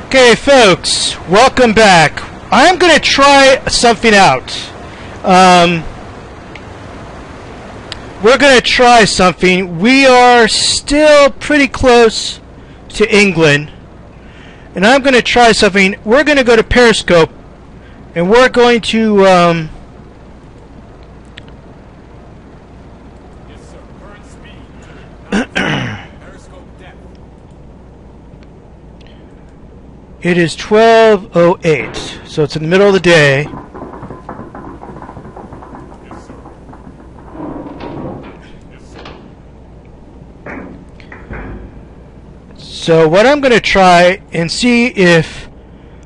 Okay, folks, welcome back. I'm going to try something out. We're going to try something. We are still pretty close to England. And I'm going to try something. We're going to go to Periscope. And we're going to... Yes, sir. Current speed. Periscope depth. It is 12:08, so it's in the middle of the day. Yes, sir. Yes, sir. So what I'm going to try and see if...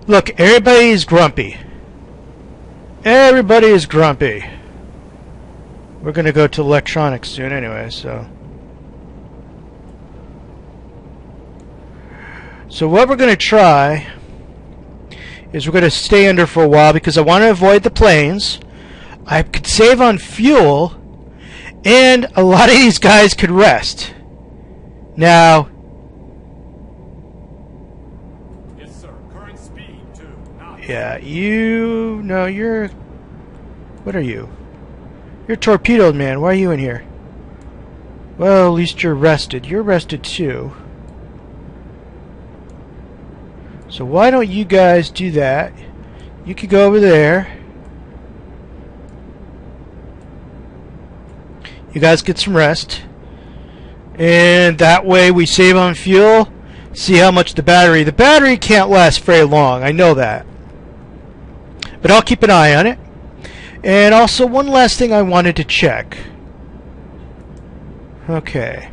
Look, everybody is grumpy. Everybody is grumpy. We're going to go to electronics soon anyway, so... So what we're going to try is we're going to stay under for a while because I want to avoid the planes. I could save on fuel, and a lot of these guys could rest. Now, Yes, sir. Current speed 2 knots. yeah, you're... What are you? You're torpedoed, man. Why are you in here? Well, at least you're rested. You're rested too. So why don't you guys do that? You could go over there. You guys get some rest. And that way we save on fuel. See how much the battery can't last very long. I know that. But I'll keep an eye on it. And also one last thing I wanted to check. Okay.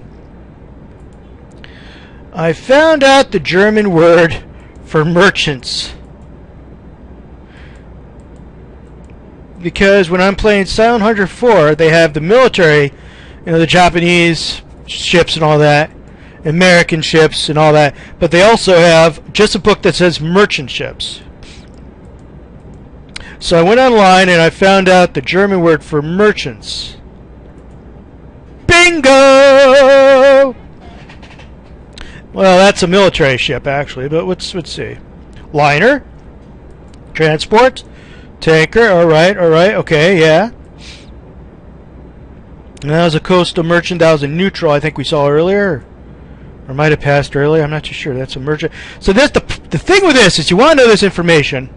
I found out the German word for merchants, because when I'm playing Silent Hunter 4, they have the military, the Japanese ships and all that, American ships and all that, but they also have just a book that says merchant ships. So I went online and I found out the German word for merchants. Bingo! Well, that's a military ship, actually, but let's see. Liner? Transport? Tanker? Alright, okay, yeah. And that was a coastal merchant. That was a neutral, I think we saw earlier. Or might have passed earlier, I'm not too sure. That's a merchant. So this, the thing with this is you want to know this information.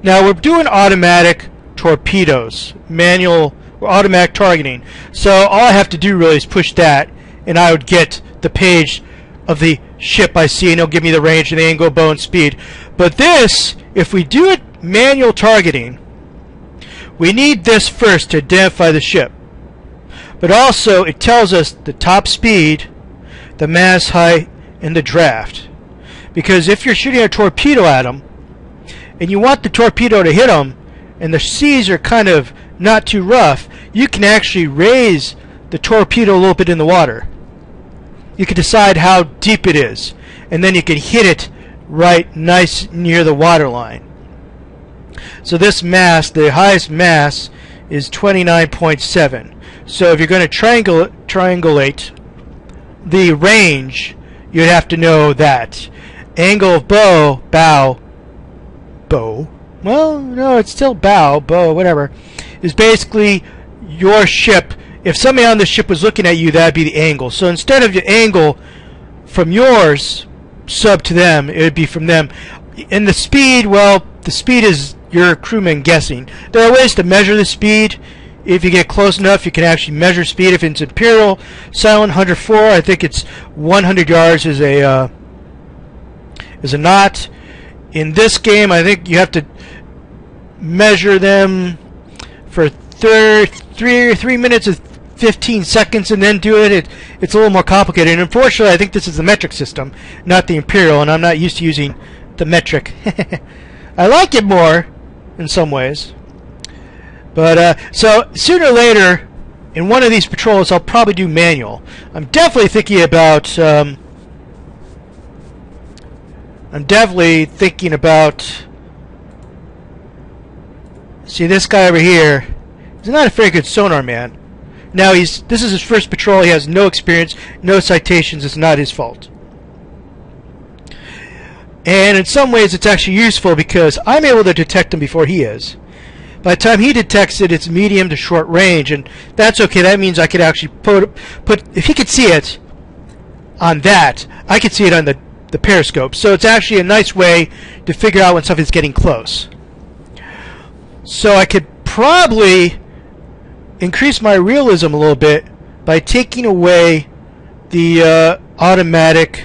Now, we're doing automatic torpedoes. Manual, or automatic targeting. So all I have to do really is push that, and I would get the page of the ship I see, and it'll give me the range and the angle, bow, and speed. But this, if we do it manual targeting, we need this first to identify the ship. But also, it tells us the top speed, the mast height, and the draft. Because if you're shooting a torpedo at them, and you want the torpedo to hit them, and the seas are kind of not too rough, you can actually raise the torpedo a little bit in the water. You can decide how deep it is, and then you can hit it right nice near the water line. So this mast, the highest mast, is 29.7. So if you're going to triangulate the range, you'd have to know that. Angle of bow, well, no, it's still bow, whatever, is basically your ship. If somebody on the ship was looking at you, that'd be the angle. So instead of your angle from yours sub to them, it would be from them. And the speed, well, the speed is your crewman guessing. There are ways to measure the speed. If you get close enough, you can actually measure speed. If it's Imperial, Silent Hunter 4, I think it's 100 yards is a knot. In this game, I think you have to measure them for 3 minutes and 15 seconds and then do it. It's a little more complicated. And unfortunately, I think this is the metric system, not the Imperial, and I'm not used to using the metric. I like it more in some ways. But so sooner or later, in one of these patrols, I'll probably do manual. I'm definitely thinking about... See, this guy over here, he's not a very good sonar man. Now, this is his first patrol. He has no experience, no citations. It's not his fault. And in some ways it's actually useful because I'm able to detect him before he is. By the time he detects it, it's medium to short range, and that's okay. That means I could actually put if he could see it on that, I could see it on the periscope. So it's actually a nice way to figure out when something's getting close. So I could probably increase my realism a little bit by taking away the automatic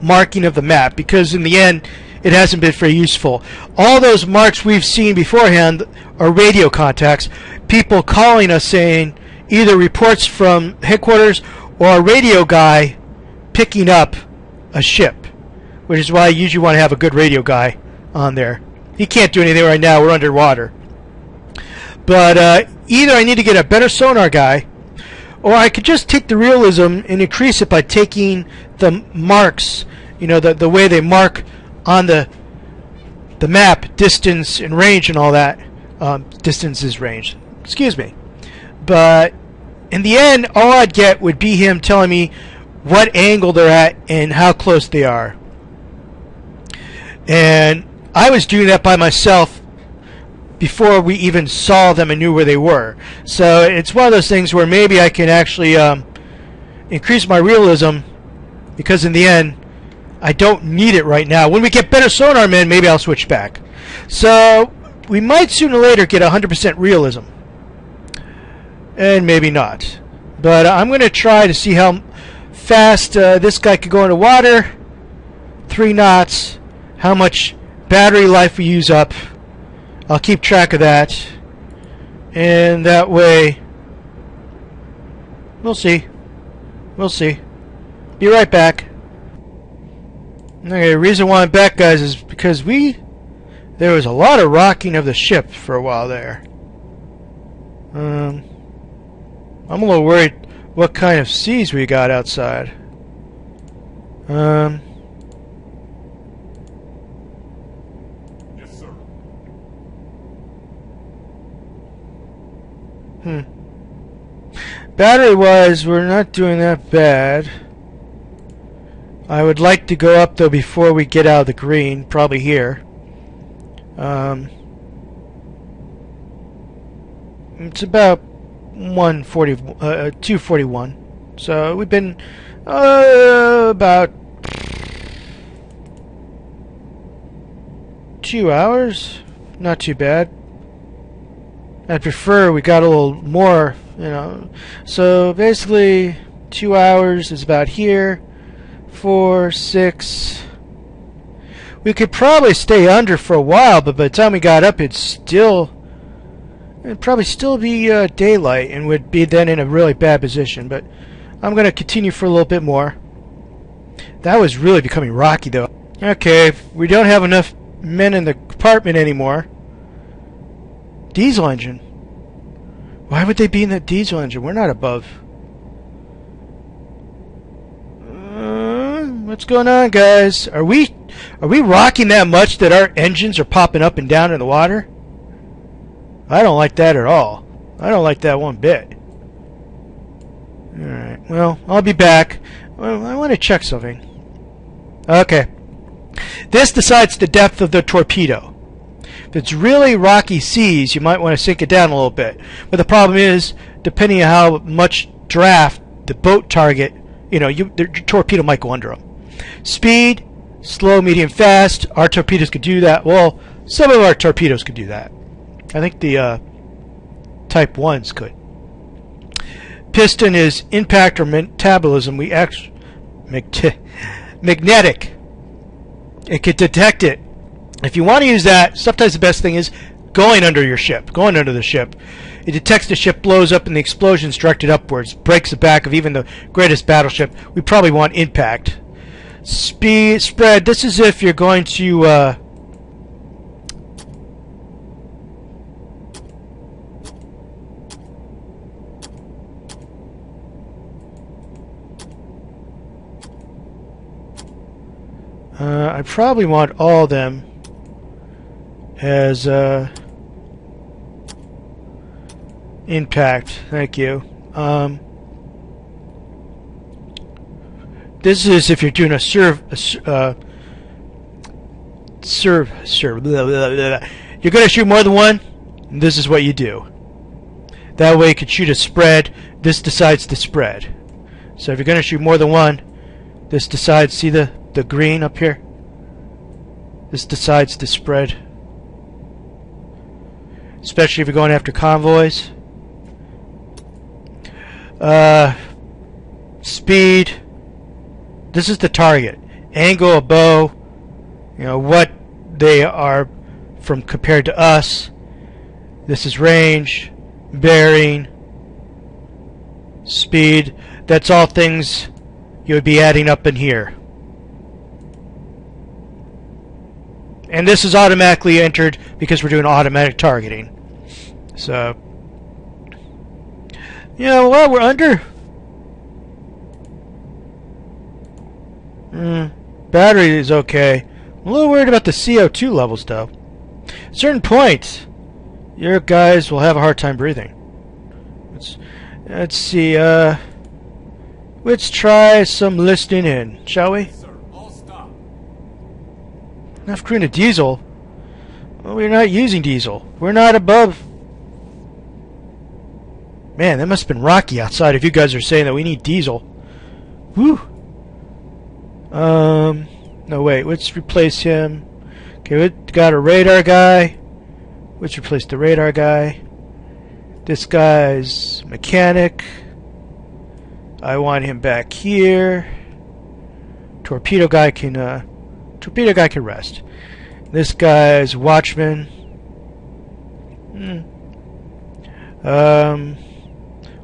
marking of the map, because in the end it hasn't been very useful. All those marks we've seen beforehand are radio contacts, people calling us saying either reports from headquarters or a radio guy picking up a ship, which is why you usually want to have a good radio guy on there. He can't do anything right now, we're underwater. But either I need to get a better sonar guy, or I could just take the realism and increase it by taking the marks, you know, the way they mark on the map, distance and range and all that. Distance is range, excuse me. But in the end, all I'd get would be him telling me what angle they're at and how close they are. And I was doing that by myself before we even saw them and knew where they were. So it's one of those things where maybe I can actually increase my realism, because in the end I don't need it right now. When we get better sonar men, maybe I'll switch back. So we might sooner or later get 100% realism, and maybe not. But I'm going to try to see how fast this guy could go into water. 3 knots. How much battery life we use up. I'll keep track of that, and that way we'll see. We'll see. Be right back. Okay, the reason why I'm back, guys, is because there was a lot of rocking of the ship for a while there. I'm a little worried what kind of seas we got outside. Yes, sir. Battery-wise, we're not doing that bad. I would like to go up, though, before we get out of the green, probably here. It's about 241. So we've been about 2 hours. Not too bad. I'd prefer we got a little more, you know. So basically 2 hours is about here. 4, 6. We could probably stay under for a while, but by the time we got up, it'd probably still be daylight, and would be then in a really bad position. But I'm going to continue for a little bit more. That was really becoming rocky, though. Okay, we don't have enough men in the compartment anymore. Diesel engine. Why would they be in the diesel engine? We're not above. What's going on, guys? Are we rocking that much that our engines are popping up and down in the water? I don't like that at all. I don't like that one bit. Alright, well, I'll be back. Well, I want to check something. Okay. This decides the depth of the torpedo. If it's really rocky seas, you might want to sink it down a little bit. But the problem is, depending on how much draft the boat target, you know, the torpedo might go under them. Speed, slow, medium, fast. Our torpedoes could do that. Well, some of our torpedoes could do that. I think the Type 1s could. Piston is impact or metabolism. Magnetic. It could detect it. If you want to use that, sometimes the best thing is going under your ship, going under the ship. It detects the ship, blows up, and the explosion's directed upwards, breaks the back of even the greatest battleship. We probably want impact. Speed, spread. This is if you're going to I probably want all of them as impact. Thank you. This is if you're doing a blah, blah, blah. You're going to shoot more than one, this is what you do. That way you can shoot a spread. This decides the spread. So if you're going to shoot more than one, this decides, see the green up here? This decides the spread. Especially if you're going after convoys. Speed. This is the target. Angle of bow. You know, what they are from compared to us. This is range, bearing, speed. That's all things you would be adding up in here. And this is automatically entered because we're doing automatic targeting. So, yeah, well, we're under. Battery is okay. I'm a little worried about the CO2 levels, though. At certain points, your guys will have a hard time breathing. Let's see. Let's try some listening in, shall we? Sir, all stop. Enough crew to diesel. Well, we're not using diesel. We're not above. Man, that must have been rocky outside if you guys are saying that we need diesel. Whew. No, wait. Let's replace him. Okay, we got a radar guy. Let's replace the radar guy. This guy's mechanic. I want him back here. Torpedo guy can rest. This guy's watchman.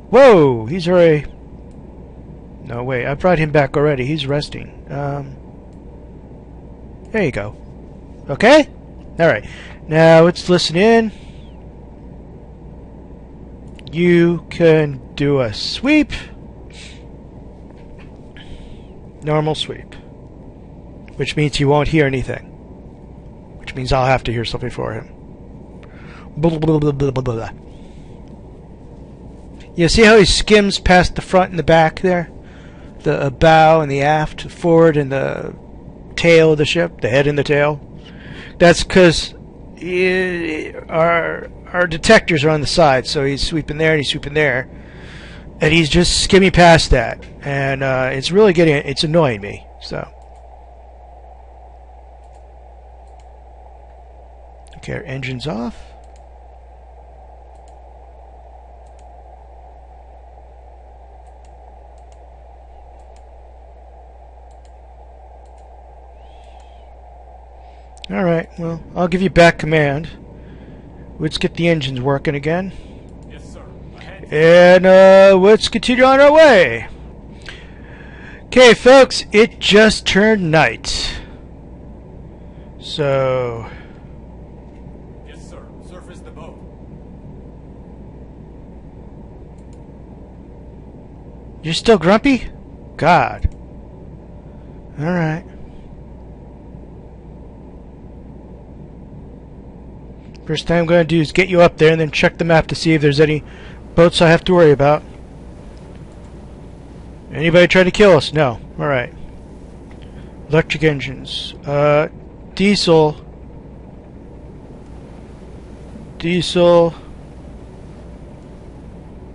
Whoa, he's already. No, wait, I brought him back already. He's resting. There you go. Okay? Alright. Now let's listen in. You can do a sweep. Normal sweep. Which means he won't hear anything. Which means I'll have to hear something for him. Blah, blah, blah, blah, blah, blah. You see how he skims past the front and the back there? The bow and the aft, forward and the tail of the ship, the head and the tail. That's because our detectors are on the side, so he's sweeping there and he's sweeping there, and he's just skimming past that, and it's really it's annoying me. So, okay, our engine's off. Alright, well, I'll give you back command. Let's get the engines working again. Yes, sir. Ahead. And, let's continue on our way. Okay, folks, it just turned night. So... Yes, sir. Surface the boat. You're still grumpy? God. Alright. First thing I'm going to do is get you up there and then check the map to see if there's any boats I have to worry about. Anybody try to kill us? No. Alright. Electric engines. Diesel. Diesel.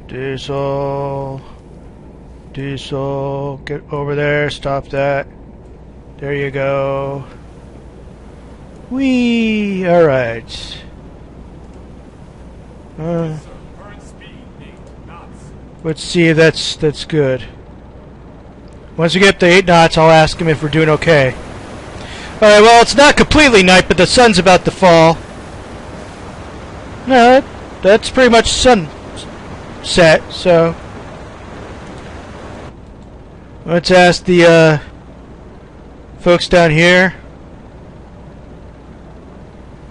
Diesel. Diesel. Get over there. Stop that. There you go. Whee! Alright. Sir, current speed 8 knots. Let's see if that's good. Once we get up to 8 knots, I'll ask him if we're doing okay. Alright, well, it's not completely night, but the sun's about to fall. No, that's pretty much sunset, so... Let's ask the, folks down here.